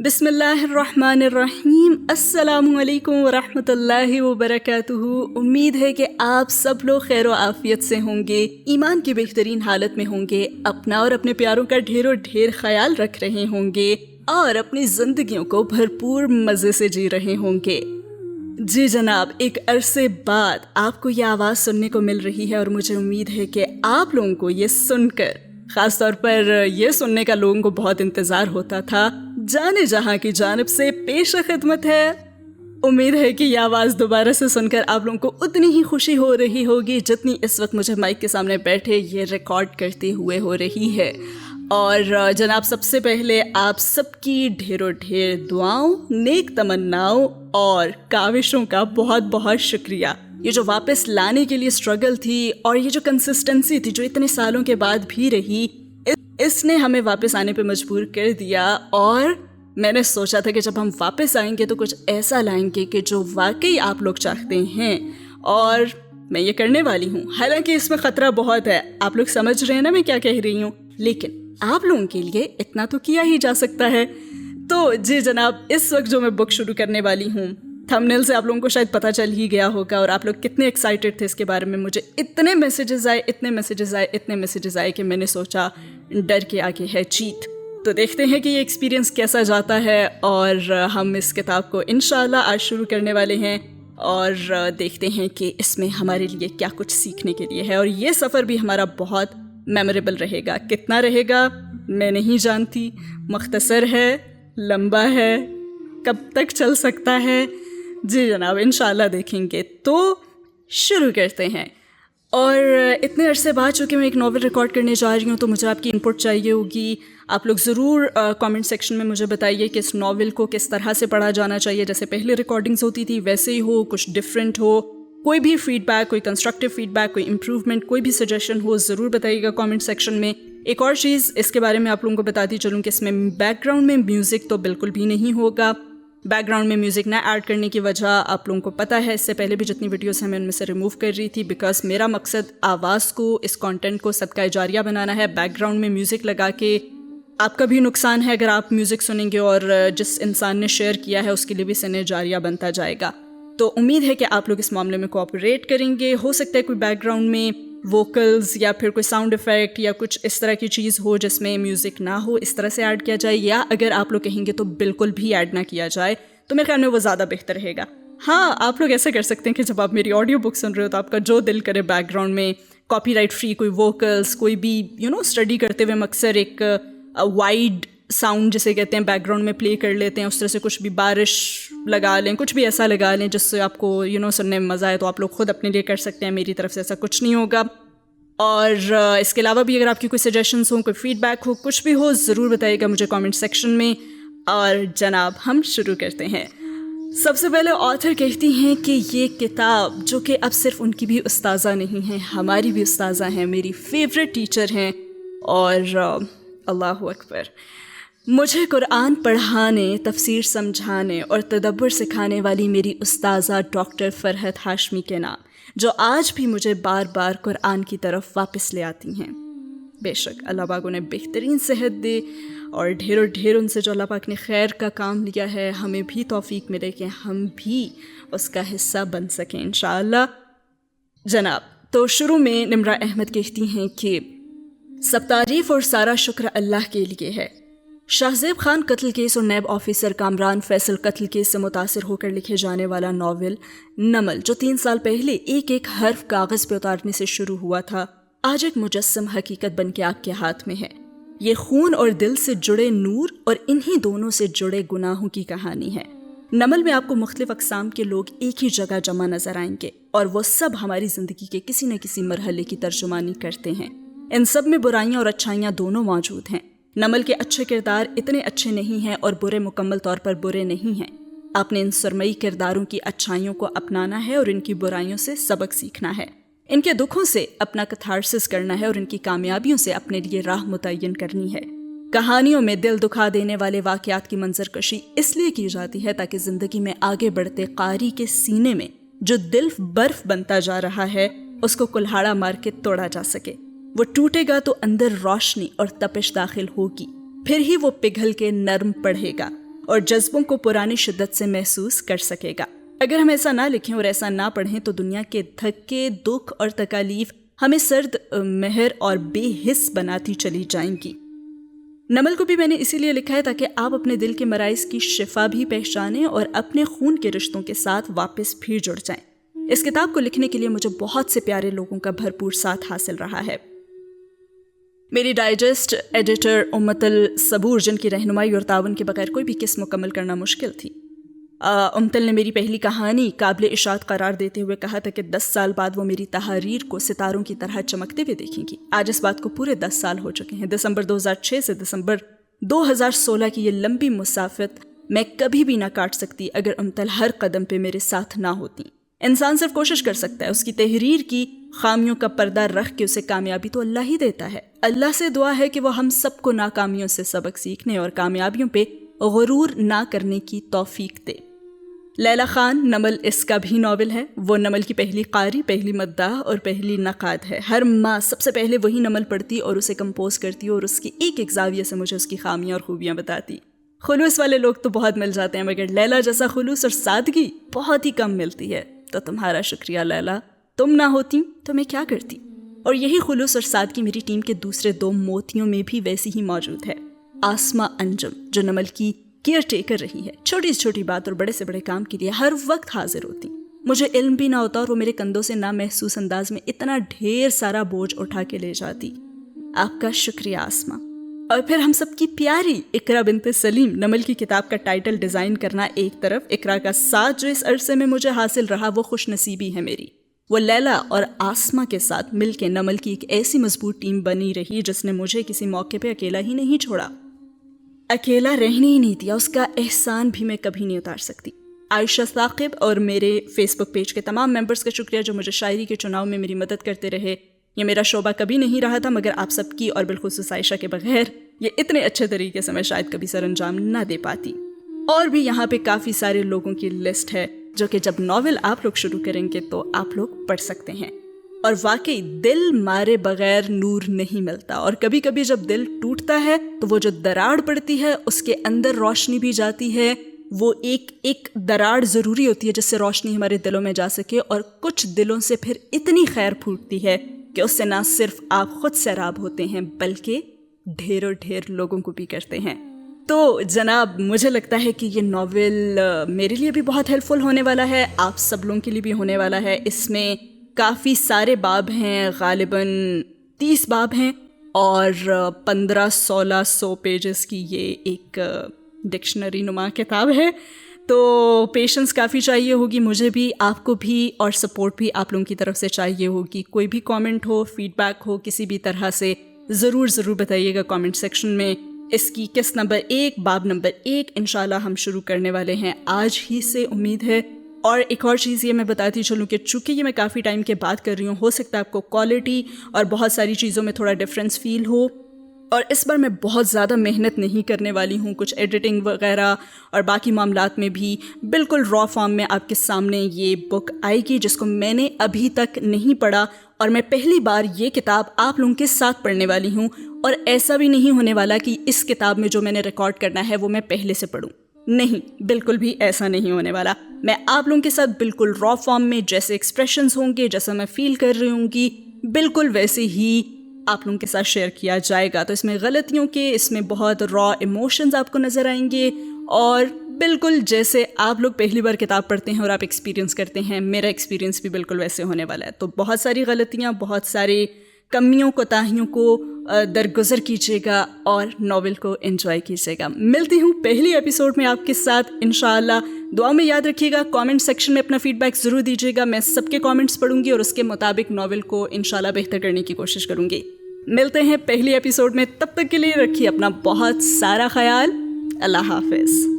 بسم اللہ الرحمن الرحیم۔ السلام علیکم ورحمۃ اللہ وبرکاتہ۔ امید ہے کہ آپ سب لوگ خیر و عافیت سے ہوں گے، ایمان کی بہترین حالت میں ہوں گے، اپنا اور اپنے پیاروں کا ڈھیر خیال رکھ رہے ہوں گے اور اپنی زندگیوں کو بھرپور مزے سے جی رہے ہوں گے۔ جی جناب، ایک عرصے بعد آپ کو یہ آواز سننے کو مل رہی ہے اور مجھے امید ہے کہ آپ لوگوں کو یہ سن کر، خاص طور پر یہ سننے کا لوگوں کو بہت انتظار ہوتا تھا، جانے جہاں کی جانب سے پیش خدمت ہے۔ امید ہے کہ یہ آواز دوبارہ سے سن کر آپ لوگوں کو اتنی ہی خوشی ہو رہی ہوگی جتنی اس وقت مجھے مائک کے سامنے بیٹھے یہ ریکارڈ کرتے ہوئے ہو رہی ہے۔ اور جناب، سب سے پہلے آپ سب کی ڈھیر دعاؤں، نیک تمناؤں اور کاوشوں کا بہت بہت شکریہ۔ یہ جو واپس لانے کے لیے اسٹرگل تھی اور یہ جو کنسسٹنسی تھی جو اتنے سالوں کے بعد بھی رہی، اس نے ہمیں واپس آنے پہ مجبور کر دیا۔ اور میں نے سوچا تھا کہ جب ہم واپس آئیں گے تو کچھ ایسا لائیں گے کہ جو واقعی آپ لوگ چاہتے ہیں، اور میں یہ کرنے والی ہوں۔ حالانکہ اس میں خطرہ بہت ہے، آپ لوگ سمجھ رہے ہیں نا میں کیا کہہ رہی ہوں، لیکن آپ لوگوں کے لیے اتنا تو کیا ہی جا سکتا ہے۔ تو جی جناب، اس وقت جو میں بک شروع کرنے والی ہوں، تھمبنیل سے آپ لوگوں کو شاید پتہ چل ہی گیا ہوگا اور آپ لوگ کتنے ایکسائٹیڈ تھے اس کے بارے میں۔ مجھے اتنے میسیجز آئے کہ میں نے سوچا ڈر کے آگے ہے جیت۔ تو دیکھتے ہیں کہ یہ ایکسپیرینس کیسا جاتا ہے، اور ہم اس کتاب کو انشاءاللہ آج شروع کرنے والے ہیں اور دیکھتے ہیں کہ اس میں ہمارے لیے کیا کچھ سیکھنے کے لیے ہے۔ اور یہ سفر بھی ہمارا بہت میموریبل رہے گا۔ کتنا رہے گا میں نہیں جانتی، مختصر ہے، لمبا ہے، کب تک چل سکتا ہے، جی جناب انشاءاللہ دیکھیں گے۔ تو شروع کرتے ہیں۔ اور اتنے عرصے بعد چونکہ میں ایک ناول ریکارڈ کرنے جا رہی ہوں تو مجھے آپ کی انپٹ چاہیے ہوگی۔ آپ لوگ ضرور کامنٹ سیکشن میں مجھے بتائیے کہ اس ناول کو کس طرح سے پڑھا جانا چاہیے، جیسے پہلے ریکارڈنگز ہوتی تھی ویسے ہی ہو، کچھ ڈفرینٹ ہو۔ کوئی بھی فیڈ بیک، کوئی کنسٹرکٹیو فیڈ بیک، کوئی امپروومنٹ، کوئی بھی سجیشن ہو ضرور بتائیے گا کامنٹ سیکشن میں۔ ایک اور چیز اس کے بارے میں آپ لوگوں کو بتاتی چلوں کہ اس میں بیک گراؤنڈ میں میوزک تو بالکل بھی نہیں ہوگا۔ بیک گراؤنڈ میں میوزک نہ ایڈ کرنے کی وجہ آپ لوگوں کو پتہ ہے، اس سے پہلے بھی جتنی ویڈیوز ہیں میں ان میں سے ریموو کر رہی تھی، بیکاز میرا مقصد آواز کو، اس کانٹینٹ کو صدقہ جاریہ بنانا ہے۔ بیک گراؤنڈ میں میوزک لگا کے آپ کا بھی نقصان ہے اگر آپ میوزک سنیں گے، اور جس انسان نے شیئر کیا ہے اس کے لیے بھی صدقہ جاریہ بنتا جائے گا۔ تو امید ہے کہ آپ لوگ اس معاملے میں کوآپریٹ کریں گے۔ ہو سکتا ہے کوئی بیک گراؤنڈ میں ووکلز یا پھر کوئی ساؤنڈ افیکٹ یا کچھ اس طرح کی چیز ہو جس میں میوزک نہ ہو، اس طرح سے ایڈ کیا جائے، یا اگر آپ لوگ کہیں گے تو بالکل بھی ایڈ نہ کیا جائے تو میرے خیال میں وہ زیادہ بہتر رہے گا۔ ہاں، آپ لوگ ایسا کر سکتے ہیں کہ جب آپ میری آڈیو بک سن رہے ہو تو آپ کا جو دل کرے بیک گراؤنڈ میں کاپی رائٹ فری کوئی ووکلز، کوئی بھی اسٹڈی کرتے ہوئے مکسر ایک وائڈ ساؤنڈ جسے کہتے ہیں بیک گراؤنڈ میں پلے کر لیتے ہیں، اس طرح سے کچھ بھی بارش لگا لیں، کچھ بھی ایسا لگا لیں جس سے آپ کو سننے میں مزہ آئے، تو آپ لوگ خود اپنے لیے کر سکتے ہیں۔ میری طرف سے ایسا کچھ نہیں ہوگا۔ اور اس کے علاوہ بھی اگر آپ کی کوئی سجیشنز ہوں، کوئی فیڈ بیک ہو، کچھ بھی ہو، ضرور بتائیے گا مجھے کامنٹ سیکشن میں۔ اور جناب ہم شروع کرتے ہیں۔ سب سے پہلے آتھر کہتی ہیں کہ یہ کتاب، جو کہ اب صرف ان کی بھی استاذہ نہیں ہیں، ہماری بھی استاذہ ہیں، میری فیوریٹ ٹیچر ہیں، اور اللہ اکبر، مجھے قرآن پڑھانے، تفسیر سمجھانے اور تدبر سکھانے والی میری استاذہ ڈاکٹر فرحت ہاشمی کے نام، جو آج بھی مجھے بار بار قرآن کی طرف واپس لے آتی ہیں۔ بے شک اللہ پاک انہیں بہترین صحت دے، اور ڈھیر ان سے جو اللہ پاک نے خیر کا کام لیا ہے ہمیں بھی توفیق ملے کہ ہم بھی اس کا حصہ بن سکیں انشاءاللہ۔ جناب، تو شروع میں نمرہ احمد کہتی ہیں کہ سب تعریف اور سارا شکر اللہ کے لیے ہے۔ شاہ زیب خان قتل کیس اور نیب آفیسر کامران فیصل قتل کیس سے متاثر ہو کر لکھے جانے والا ناول نمل، جو 3 سال پہلے ایک ایک حرف کاغذ پہ اتارنے سے شروع ہوا تھا، آج ایک مجسم حقیقت بن کے آپ کے ہاتھ میں ہے۔ یہ خون اور دل سے جڑے نور اور انہی دونوں سے جڑے گناہوں کی کہانی ہے۔ نمل میں آپ کو مختلف اقسام کے لوگ ایک ہی جگہ جمع نظر آئیں گے، اور وہ سب ہماری زندگی کے کسی نہ کسی مرحلے کی ترجمانی کرتے ہیں۔ ان سب میں برائیاں اور اچھائیاں دونوں موجود ہیں۔ نمل کے اچھے کردار اتنے اچھے نہیں ہیں اور برے مکمل طور پر برے نہیں ہیں۔ آپ نے ان سرمئی کرداروں کی اچھائیوں کو اپنانا ہے اور ان کی برائیوں سے سبق سیکھنا ہے۔ ان کے دکھوں سے اپنا کتھارسس کرنا ہے اور ان کی کامیابیوں سے اپنے لیے راہ متعین کرنی ہے۔ کہانیوں میں دل دکھا دینے والے واقعات کی منظر کشی اس لیے کی جاتی ہے تاکہ زندگی میں آگے بڑھتے قاری کے سینے میں جو دل برف بنتا جا رہا ہے اس کو کلہاڑا مار کے توڑا جا سکے۔ وہ ٹوٹے گا تو اندر روشنی اور تپش داخل ہوگی، پھر ہی وہ پگھل کے نرم پڑھے گا۔ اور جذبوں کو پرانی شدت سے محسوس کر سکے گا۔ اگر ہم ایسا نہ لکھیں اور ایسا نہ پڑھیں تو دنیا کے دھکے، دکھ اور تکالیف ہمیں سرد، مہر اور بے حس بناتی چلی جائیں گی۔ نمل کو بھی میں نے اسی لیے لکھا ہے تاکہ آپ اپنے دل کے مراکز کی شفا بھی پہچانیں اور اپنے خون کے رشتوں کے ساتھ واپس پھر جڑ جائیں۔ اس کتاب کو لکھنے کے لیے مجھے بہت سے پیارے لوگوں کا بھرپور ساتھ حاصل رہا ہے۔ میری ڈائجسٹ ایڈیٹر امت الصبور، جن کی رہنمائی اور تعاون کے بغیر کوئی بھی قسط مکمل کرنا مشکل تھی، امتل نے میری پہلی کہانی قابل اشاعت قرار دیتے ہوئے کہا تھا کہ 10 سال بعد وہ میری تحریر کو ستاروں کی طرح چمکتے ہوئے دیکھیں گی۔ آج اس بات کو پورے 10 سال ہو چکے ہیں۔ دسمبر 2006 سے دسمبر 2016 کی یہ لمبی مسافت میں کبھی بھی نہ کاٹ سکتی اگر امتل ہر قدم پہ میرے ساتھ نہ ہوتی۔ انسان صرف کوشش کر سکتا ہے، اس کی تحریر کی خامیوں کا پردہ رکھ کے اسے کامیابی تو اللہ ہی دیتا ہے۔ اللہ سے دعا ہے کہ وہ ہم سب کو ناکامیوں سے سبق سیکھنے اور کامیابیوں پہ غرور نہ کرنے کی توفیق دے۔ لیلا خان نمل اس کا بھی ناول ہے۔ وہ نمل کی پہلی قاری، پہلی مداح اور پہلی نقاد ہے۔ ہر ماں سب سے پہلے وہی نمل پڑھتی اور اسے کمپوز کرتی اور اس کی ایک ایک زاویے سے مجھے اس کی خامیاں اور خوبیاں بتاتی۔ خلوص والے لوگ تو بہت مل جاتے ہیں، مگر لیلا جیسا خلوص اور سادگی بہت ہی کم ملتی ہے۔ تو تمہارا شکریہ لیلا، تم نہ ہوتی تو میں کیا کرتی؟ اور یہی خلوص اور سادگی میری ٹیم کے دوسرے 2 موتیوں میں بھی ویسی ہی موجود ہے۔ آسما انجم، جو نمل کی کیئر ٹیکر رہی ہے، چھوٹی سے چھوٹی بات اور بڑے سے بڑے کام کے لیے ہر وقت حاضر ہوتی۔ مجھے علم بھی نہ ہوتا اور وہ میرے کندھوں سے نامحسوس انداز میں اتنا ڈھیر سارا بوجھ اٹھا کے لے جاتی۔ آپ کا شکریہ آسما۔ اور پھر ہم سب کی پیاری اقرا بنت سلیم، نمل کی کتاب کا ٹائٹل ڈیزائن کرنا ایک طرف، اقرا کا ساتھ جو اس عرصے میں مجھے حاصل رہا وہ خوش نصیبی ہے میری۔ وہ لیلا اور آسما کے ساتھ مل کے نمل کی ایک ایسی مضبوط ٹیم بنی رہی جس نے مجھے کسی موقع پہ اکیلا ہی نہیں چھوڑا، اکیلا رہنے ہی نہیں دیا۔ اس کا احسان بھی میں کبھی نہیں اتار سکتی۔ عائشہ ثاقب اور میرے فیس بک پیج کے تمام ممبرز کا شکریہ جو مجھے شاعری کے چناؤ میں میری مدد کرتے رہے۔ یہ میرا شعبہ کبھی نہیں رہا تھا، مگر آپ سب کی اور بالخصوص عائشہ کے بغیر یہ اتنے اچھے طریقے سے میں شاید کبھی سر انجام نہ دے پاتی۔ اور بھی یہاں پہ کافی سارے لوگوں کی لسٹ ہے جو کہ جب ناول آپ لوگ شروع کریں گے تو آپ لوگ پڑھ سکتے ہیں۔ اور واقعی دل مارے بغیر نور نہیں ملتا، اور کبھی کبھی جب دل ٹوٹتا ہے تو وہ جو دراڑ پڑتی ہے اس کے اندر روشنی بھی جاتی ہے۔ وہ ایک دراڑ ضروری ہوتی ہے جس سے روشنی ہمارے دلوں میں جا سکے، اور کچھ دلوں سے پھر اتنی خیر پھوٹتی ہے کہ اس سے نہ صرف آپ خود سیراب ہوتے ہیں بلکہ ڈھیروں ڈھیر لوگوں کو بھی کرتے ہیں۔ تو جناب مجھے لگتا ہے کہ یہ ناول میرے لیے بھی بہت ہیلپ فل ہونے والا ہے، آپ سب لوگوں کے لیے بھی ہونے والا ہے۔ اس میں کافی سارے باب ہیں، غالباً 30 باب ہیں، اور 1500-1600 پیجز کی یہ ایک ڈکشنری نما کتاب ہے۔ تو پیشنس کافی چاہیے ہوگی مجھے بھی، آپ کو بھی، اور سپورٹ بھی آپ لوگوں کی طرف سے چاہیے ہوگی۔ کوئی بھی کامنٹ ہو، فیڈ بیک ہو کسی بھی طرح سے، ضرور بتائیے گا کامنٹ سیکشن میں۔ اس کی قسط نمبر 1، باب نمبر 1 انشاءاللہ ہم شروع کرنے والے ہیں آج ہی سے، امید ہے۔ اور ایک اور چیز یہ میں بتاتی چلوں کہ چونکہ یہ میں کافی ٹائم کے بعد کر رہی ہوں، ہو سکتا ہے آپ کو کوالٹی اور بہت ساری چیزوں میں تھوڑا ڈفرینس فیل ہو، اور اس بار میں بہت زیادہ محنت نہیں کرنے والی ہوں، کچھ ایڈیٹنگ وغیرہ اور باقی معاملات میں بھی بالکل را فارم میں آپ کے سامنے یہ بک آئے گی جس کو میں نے ابھی تک نہیں پڑھا، اور میں پہلی بار یہ کتاب آپ لوگوں کے ساتھ پڑھنے والی ہوں۔ اور ایسا بھی نہیں ہونے والا کہ اس کتاب میں جو میں نے ریکارڈ کرنا ہے وہ میں پہلے سے پڑھوں، نہیں، بالکل بھی ایسا نہیں ہونے والا۔ میں آپ لوگوں کے ساتھ بالکل را فارم میں جیسے ایکسپریشنز ہوں گے، جیسا میں فیل کر رہی ہوں گی، بالکل ویسے ہی آپ لوگوں کے ساتھ شیئر کیا جائے گا۔ تو اس میں غلطیوں کے، اس میں بہت را ایموشنز آپ کو نظر آئیں گے، اور بالکل جیسے آپ لوگ پہلی بار کتاب پڑھتے ہیں اور آپ ایکسپیرینس کرتے ہیں، میرا ایکسپیرینس بھی بالکل ویسے ہونے والا ہے۔ تو بہت ساری غلطیاں، بہت سارے کمیوں کوتاہیوں کو درگزر کیجیے گا اور ناول کو انجوائے کیجیے گا۔ ملتی ہوں پہلی ایپیسوڈ میں آپ کے ساتھ انشاءاللہ۔ دعا میں یاد رکھیے گا، کامنٹ سیکشن میں اپنا فیڈ بیک ضرور دیجیے گا، میں سب کے کامنٹس پڑھوں گی اور اس کے مطابق ناول کو انشاءاللہ بہتر کرنے کی کوشش کروں گی۔ ملتے ہیں پہلی ایپیسوڈ میں، تب تک کے لیے رکھیے اپنا بہت سارا خیال۔ اللہ حافظ۔